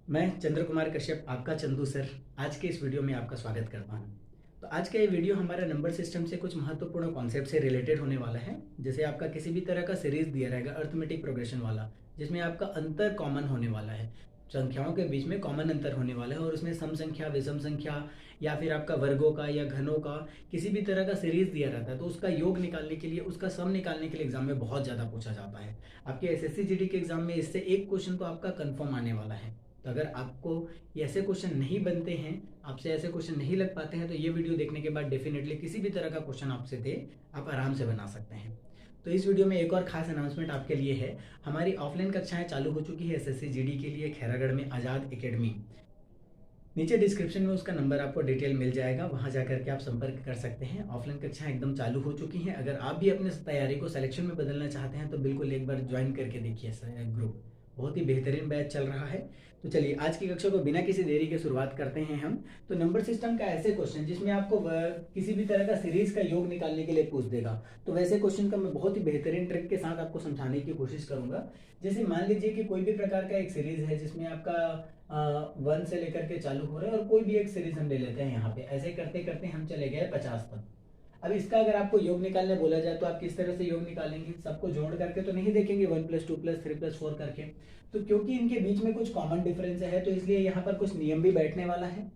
मैं चंद्र कुमार कश्यप, आपका चंदू सर, आज के इस वीडियो में आपका स्वागत करता हूं। तो आज का ये वीडियो हमारा नंबर सिस्टम से कुछ महत्वपूर्ण कॉन्सेप्ट से रिलेटेड होने वाला है। जैसे आपका किसी भी तरह का सीरीज दिया रहेगा अर्थमेटिक प्रोग्रेशन वाला, जिसमें आपका अंतर कॉमन होने वाला है, संख्याओं के बीच में कॉमन अंतर होने वाला है, और उसमें सम संख्या, विषम संख्या या फिर आपका वर्गों का या घनों का किसी भी तरह का सीरीज दिया रहता है, तो उसका योग निकालने के लिए, उसका सम निकालने के लिए एग्जाम में बहुत ज़्यादा पूछा जाता है। आपके एसएससी जीडी के एग्जाम में इससे एक क्वेश्चन तो आपका कंफर्म आने वाला है। तो अगर आपको ये ऐसे क्वेश्चन नहीं बनते हैं, आपसे ऐसे क्वेश्चन नहीं लग पाते हैं, तो ये वीडियो देखने के बाद डेफिनेटली किसी भी तरह का क्वेश्चन आपसे दे, आप आराम से बना सकते हैं। तो इस वीडियो में एक और खास अनाउंसमेंट आपके लिए है। हमारी ऑफलाइन कक्षाएं चालू हो चुकी है एसएससी जीडी के लिए खैरागढ़ में आज़ाद एकेडमी। नीचे डिस्क्रिप्शन में उसका नंबर आपको डिटेल मिल जाएगा, वहां जाकर के आप संपर्क कर सकते हैं। ऑफलाइन कक्षाएं एकदम चालू हो चुकी हैं। अगर आप भी अपने तैयारी को सिलेक्शन में बदलना चाहते हैं तो बिल्कुल एक बार ज्वाइन करके देखिए ग्रुप, बहुत ही बेहतरीन बैच चल रहा है। तो चलिए आज की कक्षा को बिना किसी देरी के शुरुआत करते हैं हम। तो नंबर सिस्टम का ऐसे क्वेश्चन जिसमें आपको किसी भी तरह का सीरीज का योग निकालने के लिए पूछ देगा, तो वैसे क्वेश्चन का मैं बहुत ही बेहतरीन ट्रिक के साथ आपको समझाने की कोशिश करूंगा। जैसे मान लीजिए कि कोई भी प्रकार का एक सीरीज है जिसमें आपका 1 से लेकर के चालू हो रहा है, और कोई भी एक सीरीज हम ले लेते हैं। यहाँ पे ऐसे करते करते हम चले गए 50 तक। अब इसका अगर आपको योग निकालने बोला जाए तो आप किस तरह से योग निकालेंगे? सबको जोड़ करके तो नहीं देखेंगे 1 + 2 + 3 + 4 करके। तो क्योंकि इनके बीच में कुछ कॉमन डिफरेंस है, तो इसलिए यहाँ पर कुछ नियम भी बैठने वाला है।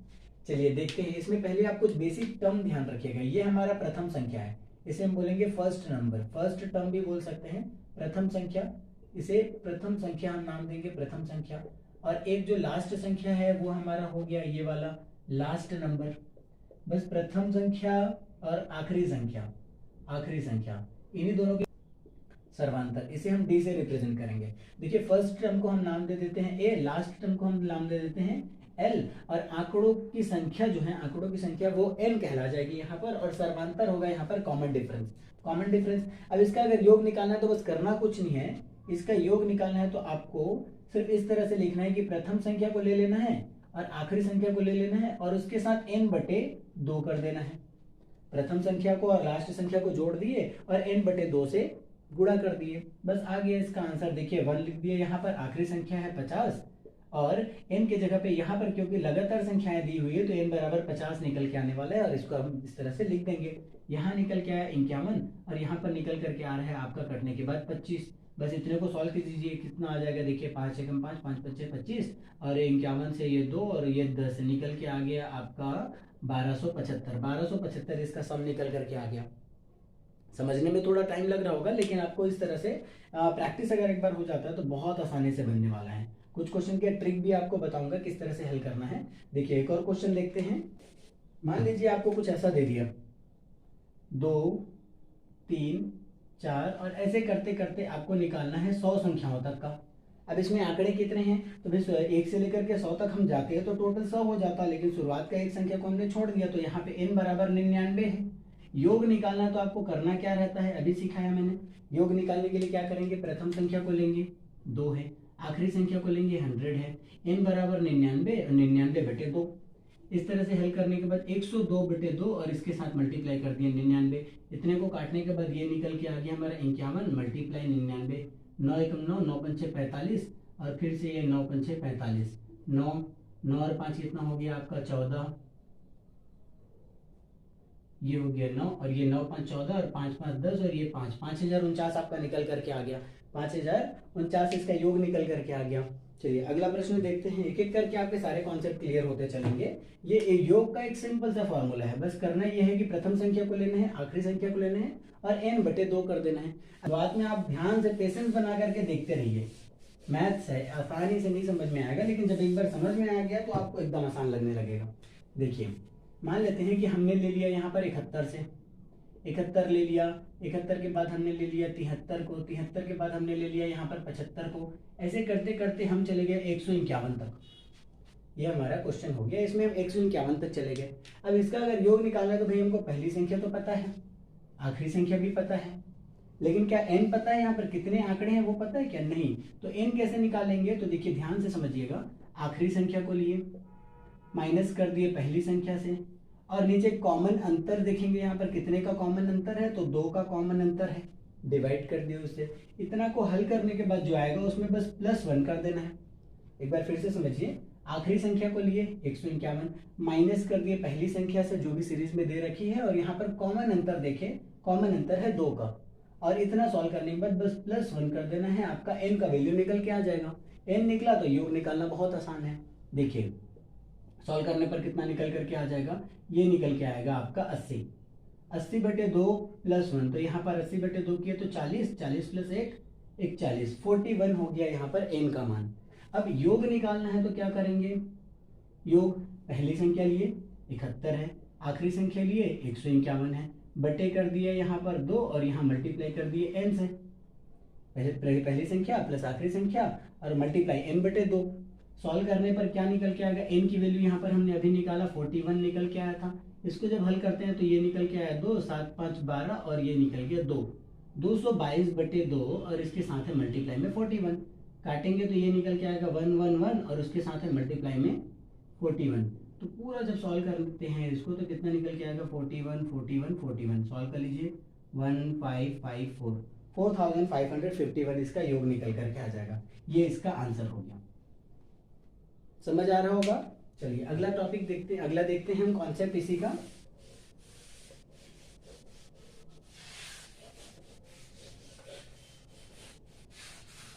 चलिए देखते हैं। इसमें पहले आप कुछ बेसिक टर्म ध्यान रखिएगा। ये हमारा प्रथम संख्या है, इसे हम बोलेंगे फर्स्ट नंबर, फर्स्ट टर्म भी बोल सकते हैं, प्रथम संख्या। इसे प्रथम संख्या हम नाम देंगे, प्रथम संख्या। और एक जो लास्ट संख्या है वो हमारा हो गया ये वाला लास्ट नंबर। बस प्रथम संख्या और आखिरी संख्या, आखिरी संख्या, इन्हीं दोनों के सर्वांतर, इसे हम डी से रिप्रेजेंट करेंगे। देखिए फर्स्ट टर्म को हम नाम दे देते हैं ए, लास्ट टर्म को हम नाम दे देते हैं एल, और आंकड़ों की संख्या जो है, आंकड़ों की संख्या वो एन कहला जाएगी यहाँ पर, और सर्वांतर होगा यहाँ पर कॉमन डिफरेंस, कॉमन डिफरेंस। अब इसका अगर योग निकालना है तो बस करना कुछ नहीं है। इसका योग निकालना है तो आपको सिर्फ इस तरह से लिखना है कि प्रथम संख्या को ले लेना है और आखिरी संख्या को ले लेना है, और उसके साथ n/2 कर देना है। प्रथम संख्या को और लास्ट संख्या को जोड़ दिए और n/2 से गुणा कर दिए, बस आ गया इसका आंसर। देखिए 1 लिख दिए यहाँ पर, आखिरी संख्या है 50, और n के जगह पे यहाँ पर क्योंकि लगातार संख्याएं दी हुई है तो n = 50 निकल के आने वाला है, और इसको हम इस तरह से लिख देंगे। यहाँ निकल के आया 51, और यहाँ पर निकल करके आ रहा है आपका कटने के बाद 25। बस इतने को सॉल्व कीजिए, कितना आ जाएगा? देखिए 5 × 5, 5 × 5 = 25, और 51 से ये 2 और ये 10 निकल के आ गया आपका 1275। 1275 इसका सम निकल करके आ गया। समझने में थोड़ा टाइम लग रहा होगा, लेकिन आपको इस तरह से प्रैक्टिस अगर एक बार हो जाता है तो बहुत आसानी से बनने वाला है। कुछ क्वेश्चन के ट्रिक भी आपको बताऊंगा किस तरह से हल करना है। देखिए एक और क्वेश्चन देखते हैं। मान लीजिए आपको कुछ ऐसा दे दिया, 2, 3, 4, और ऐसे करते करते आपको निकालना है 100 संख्याओं तक का। अब इसमें आंकड़े कितने हैं? तो भाई 1 से लेकर के 100 तक हम जाते हैं तो टोटल 100 हो जाता, लेकिन शुरुआत का एक संख्या को हमने छोड़ दिया, तो यहाँ पे n = 99 है। योग निकालना तो आपको करना क्या रहता है, अभी सिखाया मैंने। योग निकालने के लिए क्या करेंगे? प्रथम संख्या को लेंगे, 2 है, आखिरी संख्या को लेंगे 100 है, n = 99, 99/2। इस तरह से हल करने के बाद 102/2 और इसके साथ मल्टीप्लाई कर दिया 99। इतने को काटने के बाद ये निकल के आ गया हमारा 51 × 99। 9 × 9, 9 × 5 = 45, और फिर से ये 9 × 5 = 45। 9, 9 और 5 कितना हो गया आपका? 14, ये हो गया 9, और ये 9 × 5 = 14, और 5 × 5 = 10, और ये 5, 5049 आपका निकल करके आ गया। 5049 इसका योग निकल करके आ गया। चलिए अगला प्रश्न देखते हैं। एक एक करके आपके सारे कॉन्सेप्ट क्लियर होते चलेंगे। ये योग का एक सिंपल सा फॉर्मूला है, बस करना ये है कि प्रथम संख्या को लेना है, आखिरी संख्या को लेना है, और n/2 कर देना है। बाद में आप ध्यान से पेशेंस बना करके देखते रहिए। मैथ्स है, आसानी से नहीं समझ में आएगा, लेकिन जब एक बार समझ में आ गया तो आपको एकदम आसान लगने लगेगा। देखिए मान लेते हैं कि हमने ले लिया यहाँ पर 71 से, 71 ले लिया, 71 के बाद हमने ले लिया 73 को, 73 के बाद हमने ले लिया यहाँ पर 75 को। ऐसे करते करते हम चले गए 151 तक। ये हमारा क्वेश्चन हो गया, इसमें हम 151 तक चले गए। अब इसका अगर योग निकालना है तो भाई हमको पहली संख्या तो पता है, आखिरी संख्या भी पता है, लेकिन क्या n पता है? यहाँ पर कितने आंकड़े हैं वो पता है क्या? नहीं। तो n कैसे निकालेंगे? तो देखिए ध्यान से समझिएगा। आखिरी संख्या को लिए, माइनस कर दिए पहली संख्या से, और नीचे कॉमन अंतर देखेंगे यहाँ पर कितने का कॉमन अंतर है, तो 2 का कॉमन अंतर है, डिवाइड कर दिए उससे। इतना को हल करने के बाद जो आएगा उसमें बस +1 कर देना है। एक बार फिर से समझिए। आखिरी संख्या को लिए 151, माइनस कर दिए पहली संख्या से जो भी सीरीज में दे रखी है, और यहाँ पर कॉमन अंतर देखें, कॉमन अंतर है 2 का, और इतना सॉल्व करने के बाद बस +1 कर देना है, आपका n का वैल्यू निकल के आ जाएगा। n निकला तो योग निकालना बहुत आसान है। देखिए सॉल्व करने पर कितना निकल करके आ जाएगा, ये निकल के आएगा आपका 80, 80/2 +1, तो यहाँ पर 80/2 किए तो 40, 40 + 1 41, 41 हो गया यहाँ पर n का मान। अब योग निकालना है तो क्या करेंगे, योग पहली संख्या लिए 71 है, आखिरी संख्या लिए 151 है, बटे कर दिए यहाँ पर 2 और यहाँ मल्टीप्लाई कर दिए n से, पहली संख्या प्लस आखिरी संख्या और मल्टीप्लाई n/2। सॉल्व करने पर क्या निकल के आएगा, n की वैल्यू यहाँ पर हमने अभी निकाला 41 निकल के आया था। इसको जब हल करते हैं तो ये निकल के आया 2, 7 5 12 और ये निकल गया 2, 222/2 और इसके साथ है मल्टीप्लाई में 41, काटेंगे तो ये निकल के आएगा 111 और उसके साथ है मल्टीप्लाई में 41। तो पूरा जब सॉल्व करते हैं इसको तो कितना निकल के आएगा 41 41 41, सॉल्व कर लीजिए 1554, 4551 इसका योग निकल करके आ जाएगा। ये इसका आंसर हो गया। समझ आ रहा होगा। चलिए अगला टॉपिक देखते हैं, अगला देखते हैं हम कॉन्सेप्ट इसी का।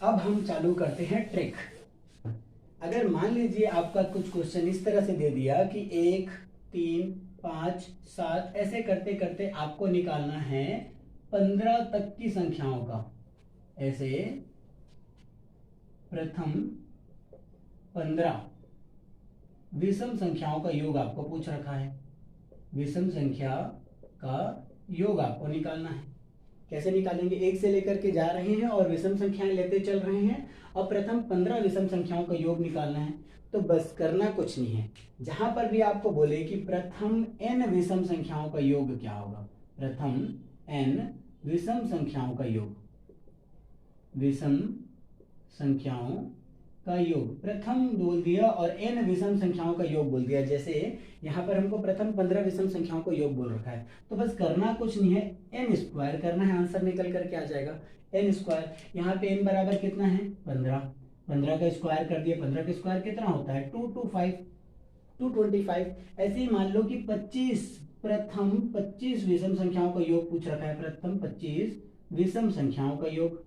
अब हम चालू करते हैं ट्रिक। अगर मान लीजिए आपका कुछ क्वेश्चन इस तरह से दे दिया कि 1 3 5 7 ऐसे करते करते आपको निकालना है 15 तक की संख्याओं का, ऐसे प्रथम 15 विषम संख्याओं का योग आपको पूछ रखा है, विषम संख्या का योग आपको निकालना है। कैसे निकालेंगे, 1 से लेकर के जा रहे हैं और विषम संख्याएं लेते चल रहे हैं और प्रथम 15 विषम संख्याओं का योग निकालना है। तो बस करना कुछ नहीं है, जहां पर भी आपको बोले कि प्रथम n विषम संख्याओं का योग क्या होगा, प्रथम n विषम संख्याओं का योग, विषम संख्याओं का योग प्रथम बोल दिया और n विषम संख्याओं का योग बोल दिया। जैसे यहाँ पर हमको प्रथम 15 विषम संख्याओं का योग बोल रखा है, तो बस करना कुछ नहीं है, n स्क्वायर करना है, आंसर निकल करके आ जाएगा n स्क्वायर। यहाँ पे n बराबर कितना है 15, 15 का स्क्वायर कर दिया, 15 का स्क्वायर कितना होता है 225। ऐसे ही मान लो कि 25 प्रथम 25 विषम संख्याओं का योग पूछ रखा है, प्रथम 25 विषम संख्याओं का योग,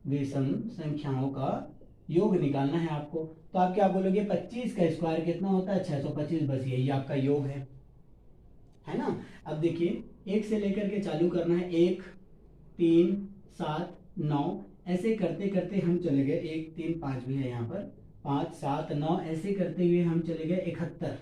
विषम संख्याओं का योग निकालना है आपको। तो आप क्या बोलोगे 25 का स्क्वायर कितना होता है 625, बस यही आपका योग है ना। अब देखिए 1 से लेकर के चालू करना है, 1 3 7 9 ऐसे करते करते हम चले गए, 1 3 5 भी है यहाँ पर, 5 7 9 ऐसे करते हुए हम चले गए 71।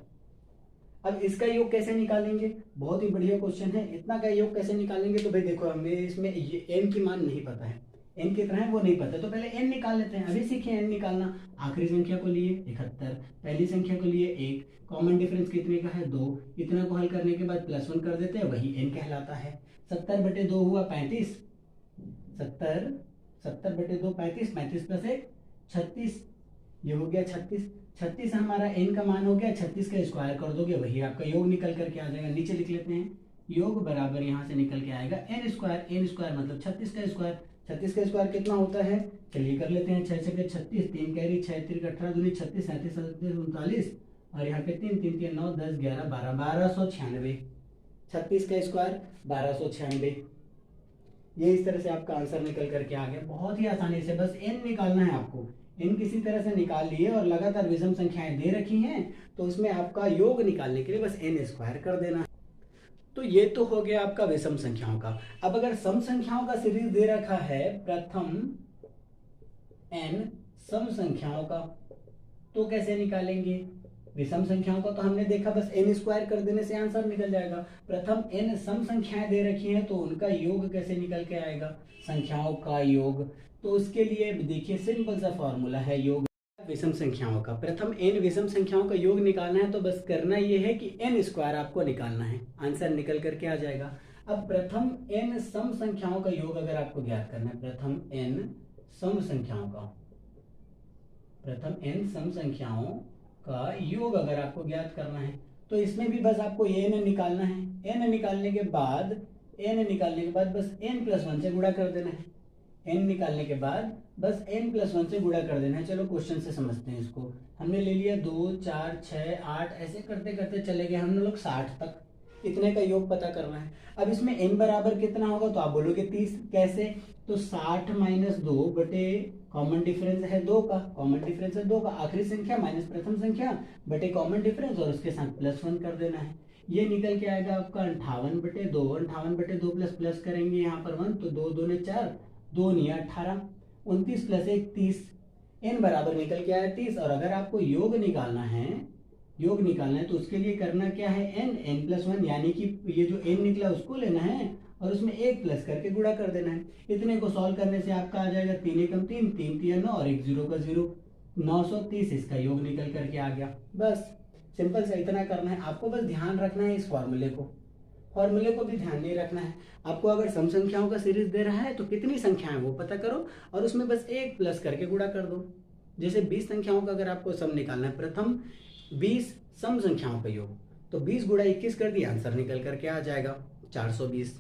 अब इसका योग कैसे निकालेंगे, बहुत ही बढ़िया क्वेश्चन है। इतना का योग कैसे निकालेंगे, तो भाई देखो हमें इसमें n की मान नहीं पता है, n कितना है वो नहीं पता, तो पहले n निकाल लेते हैं। अभी सीखे n निकालना। आखिरी संख्या को लिए 71, पहली संख्या को लिए 1, कॉमन डिफरेंस कितने का है 2, इतना को हल करने के बाद +1 कर देते हैं, वही n कहलाता है। 70/2 हुआ 35, 70/2 35, 35 + 1 36, ये हो गया 36, 36 हमारा n का मान हो गया, 36 का स्क्वायर कर दोगे वही आपका योग निकल करके आ जाएगा। नीचे लिख लेते हैं, योग बराबर यहाँ से निकल के आएगा n स्क्वायर मतलब 36 का स्क्वायर। 36 का स्क्वायर कितना होता है, चलिए कर लेते हैं, 6 × 36, 3 कैरी 6 × 18 दूनी 36, 37 39 और यहाँ पे 3 3 3 9 10 11 12 1296, 36 का स्क्वायर 1296। ये इस तरह से आपका आंसर निकल करके आ गया, बहुत ही आसानी से। बस n निकालना है आपको, n किसी तरह से निकाल लिए और लगातार विषम संख्याएं दे रखी हैं तो उसमें आपका योग निकालने के लिए बस n स्क्वायर कर देना है। तो ये तो हो गया आपका विषम संख्याओं का। अब अगर सम संख्याओं का सीरीज दे रखा है प्रथम n सम संख्याओं का, तो कैसे निकालेंगे, विषम संख्याओं का तो हमने देखा बस n स्क्वायर कर देने से आंसर निकल जाएगा। प्रथम n सम संख्याएं दे रखी हैं तो उनका योग कैसे निकल के आएगा, संख्याओं का योग। तो उसके लिए देखिए सिंपल सा फॉर्मूला है योग विषम संख्याओं का। प्रथम n विषम संख्याओं का योग निकालना है तो बस करना ये है कि n स्क्वायर आपको निकालना है, आंसर निकल करके आ जाएगा। अब प्रथम n सम संख्याओं का योग अगर आपको ज्ञात करना है, प्रथम n सम संख्याओं का, प्रथम n सम संख्याओं का योग अगर आपको ज्ञात करना है तो इसमें भी बस आपको n निकालना है। n निकालने के बाद बस n + 1 से गुणा कर देना है। n निकालने के बाद बस n+1 से गुणा कर देना है। चलो क्वेश्चन से समझते हैं इसको। हमने ले लिया 2, 4, 6, 8, ऐसे करते करते चले गए हम लोग 60 तक। इतने का योग पता करना है। अब इसमें n बराबर कितना होगा तो आप बोलोगे 30। कैसे? तो 60 - 2 बटे कॉमन डिफरेंस है 2 का, कॉमन डिफरेंस है 2 का, आखिरी संख्या माइनस प्रथम संख्या बटे कॉमन डिफरेंस और उसके साथ +1 कर देना है। ये निकल के आएगा आपका 58/2। 58/2 प्लस प्लस करेंगे यहाँ पर 1, तो 2 दूने 4, 2 × 18, 29 + 1 30। n बराबर निकल के आया 30। और अगर आपको योग निकालना है तो उसके लिए करना क्या है, n+1, यानी कि ये जो n निकला उसको लेना है और उसमें 1 प्लस करके गुणा कर देना है। इतने को सॉल्व करने से आपका आ जाएगा 3 × 3, 3 × 3 9 और 1 0 का 0, 930 इसका योग निकल करके आ गया। बस सिंपल सा इतना करना है। आपको बस ध्यान रखना है इस फॉर्मूले को भी ध्यान नहीं रखना है। आपको अगर सम संख्याओं का सीरीज दे रहा है तो कितनी संख्याएं वो पता करो और उसमें बस 1 प्लस करके गुणा कर दो। जैसे 20 संख्याओं का अगर आपको सम निकालना है, प्रथम 20 सम संख्याओं का योग, तो 20 × 21 कर दिया, आंसर निकल करके आ जाएगा 420।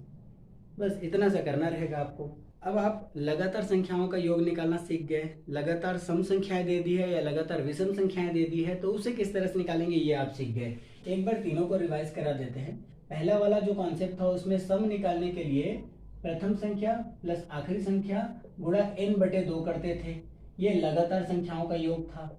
बस इतना सा करना रहेगा आपको। अब आप लगातार संख्याओं का योग निकालना सीख गए। लगातार सम संख्याएं दे दी है या लगातार विषम संख्याएं दे दी है तो उसे किस तरह से निकालेंगे ये आप सीख गए। एक बार तीनों को रिवाइज करा देते हैं। पहला वाला जो कॉन्सेप्ट था उसमें सम निकालने के लिए प्रथम संख्या प्लस आखिरी संख्या गुणा n/2 करते थे। ये लगातार संख्याओं का योग था,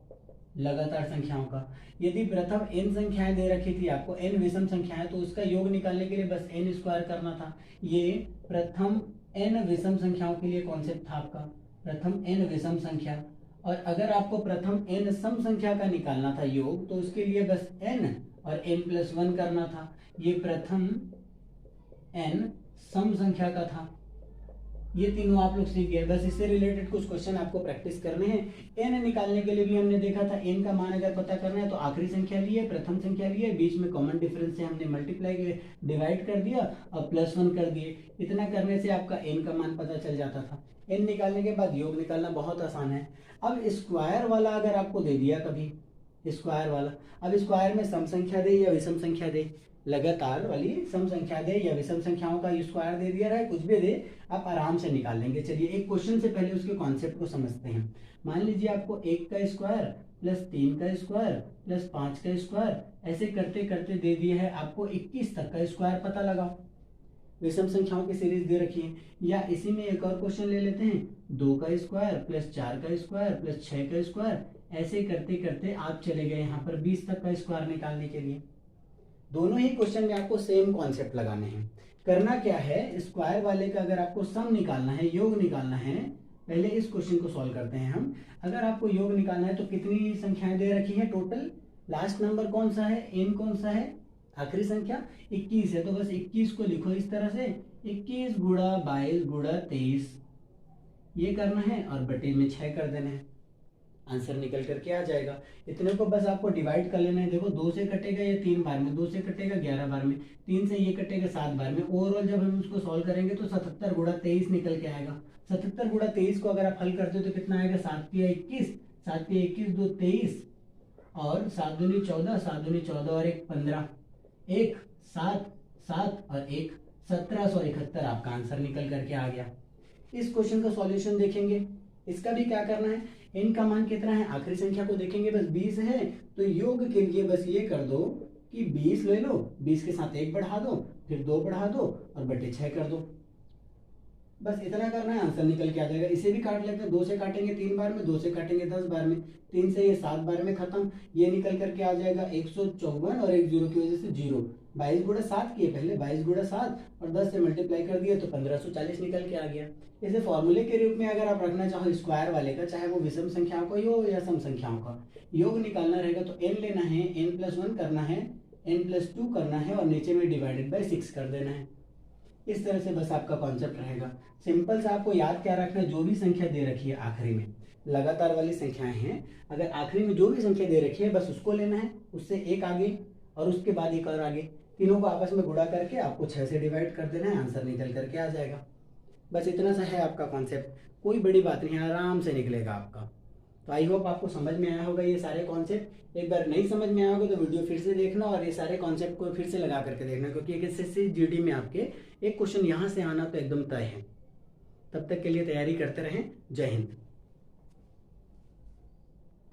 लगातार संख्याओं का। यदि प्रथम n संख्याएं दे रखी थी आपको, n विषम संख्याएं, तो उसका योग निकालने के लिए बस n² करना था। ये प्रथम n विषम संख्याओं के लिए कॉन्सेप्ट था आपका, प्रथम n विषम संख्या। और अगर आपको प्रथम n सम संख्या का निकालना था योग, तो उसके लिए बस n और n+1 करना था। ये प्रथम n सम संख्या का था। ये तीनों आप लोग सीख गए। बस इससे रिलेटेड कुछ क्वेश्चन आपको प्रैक्टिस करने हैं। n निकालने के लिए भी हमने देखा था, n का मान अगर पता करना है तो आखिरी संख्या लिए, प्रथम संख्या लिए, बीच में कॉमन डिफरेंस से हमने मल्टीप्लाई डिवाइड कर दिया और +1 कर दिए। इतना करने से आपका n का मान पता चल जाता था। n निकालने के बाद योग निकालना बहुत आसान है। अब स्क्वायर वाला अगर आपको दे दिया कभी, स्क्वायर वाला, अब स्क्वायर में सम संख्या दे या विषम संख्या दे, लगातार वाली सम संख्या दे या विषम संख्याओं का स्क्वायर दे दिया रहा है, कुछ भी दे, आप आराम से निकाल लेंगे। चलिए एक क्वेश्चन से पहले उसके कॉन्सेप्ट को समझते हैं। मान लीजिए आपको 1 का स्क्वायर प्लस 3 का स्क्वायर प्लस 5 का स्क्वायर ऐसे करते करते दे दिया है। आपको 21 तक का स्क्वायर पता लगाओ। विषम संख्याओं की सीरीज दे रखी है। या इसी में एक और क्वेश्चन ले लेते हैं, 2 का स्क्वायर प्लस 4 का स्क्वायर प्लस 6 का स्क्वायर, ऐसे करते करते आप चले गए यहाँ पर 20 तक का स्क्वायर निकालने के लिए। दोनों ही क्वेश्चन में आपको सेम कॉन्सेप्ट लगाने हैं। करना क्या है, स्क्वायर वाले का अगर आपको सम निकालना है, योग निकालना है, पहले इस क्वेश्चन को सॉल्व करते हैं हम। अगर आपको योग निकालना है तो कितनी संख्याएं दे रखी है टोटल, लास्ट नंबर कौन सा है, n कौन सा है, आखिरी संख्या 21 है, तो बस 21 को लिखो इस तरह से, 21 × 22 × 23 ये करना है और बटे में 6 कर देना है, आंसर निकल करके आ जाएगा। इतने को बस आपको डिवाइड कर लेना है। देखो 2 से कटेगा ये 3 बार में, 2 से कटेगा 11 बार में, 3 से ये कटेगा 7 बार में। ओवरऑल जब हम इसको सॉल्व करेंगे तो 77 × 23 निकल के आएगा। 77 × 23 को अगर आप हल करते हो तो कितना आएगा, 7 × 21, 7 × 21 2 23 और 7 दूनी 14, 7 दूनी 14 और 1 15, 1 7 7 और 1 1771 आपका आंसर निकल करके आ गया। इस क्वेश्चन का सॉल्यूशन देखेंगे। इसका भी क्या करना है, n का मान कितना है, आखिरी संख्या को देखेंगे, बस 20 है तो योग के लिए बस ये कर दो कि 20 ले लो, 20 के साथ 1 बढ़ा दो, फिर 2 बढ़ा दो और बटे 6 कर दो। बस इतना करना है, आंसर निकल के आ जाएगा। इसे भी काट लेते हैं, 2 से काटेंगे 3 बार में, 2 से काटेंगे 10 बार में, 3 से ये 7 बार में खत्म। ये निकल करके आ जाएगा 154 और 1 0 की वजह से 0। 22 × 7 किए पहले, 22 × 7 और 10 से मल्टीप्लाई कर दिया तो 1540 निकल के आ गया। इसे फॉर्मूले के रूप में अगर आप रखना चाहो स्क्वायर वाले का, चाहे वो विषम संख्याओं का योग या सम संख्याओं का योग निकालना रहेगा तो n लेना है, n+1 करना है, n+2 करना है और नीचे में डिवाइडेड बाय 6 कर देना है। इस तरह से बस आपका कॉन्सेप्ट रहेगा। सिंपल से आपको याद क्या रखना है, जो भी संख्या दे रखी है आखिरी में, लगातार वाली संख्याएं हैं, अगर आखिरी में जो भी संख्या दे रखी है बस उसको लेना है, उससे एक आगे और उसके बाद एक और आगे, तीनों को आपस में गुणा करके आपको 6 से डिवाइड कर देना है, आंसर निकल करके आ जाएगा। बस इतना सा है आपका कॉन्सेप्ट, कोई बड़ी बात नहीं, आराम से निकलेगा आपका। तो आई होप आपको समझ में आया होगा ये सारे कॉन्सेप्ट। एक बार नहीं समझ में आया होगा तो वीडियो फिर से देखना और ये सारे कॉन्सेप्ट को फिर से लगा करके देखना, क्योंकि एक एसएससी जीडी में आपके एक क्वेश्चन यहाँ से आना तो एकदम तय है। तब तक के लिए तैयारी करते रहें। जय हिंद।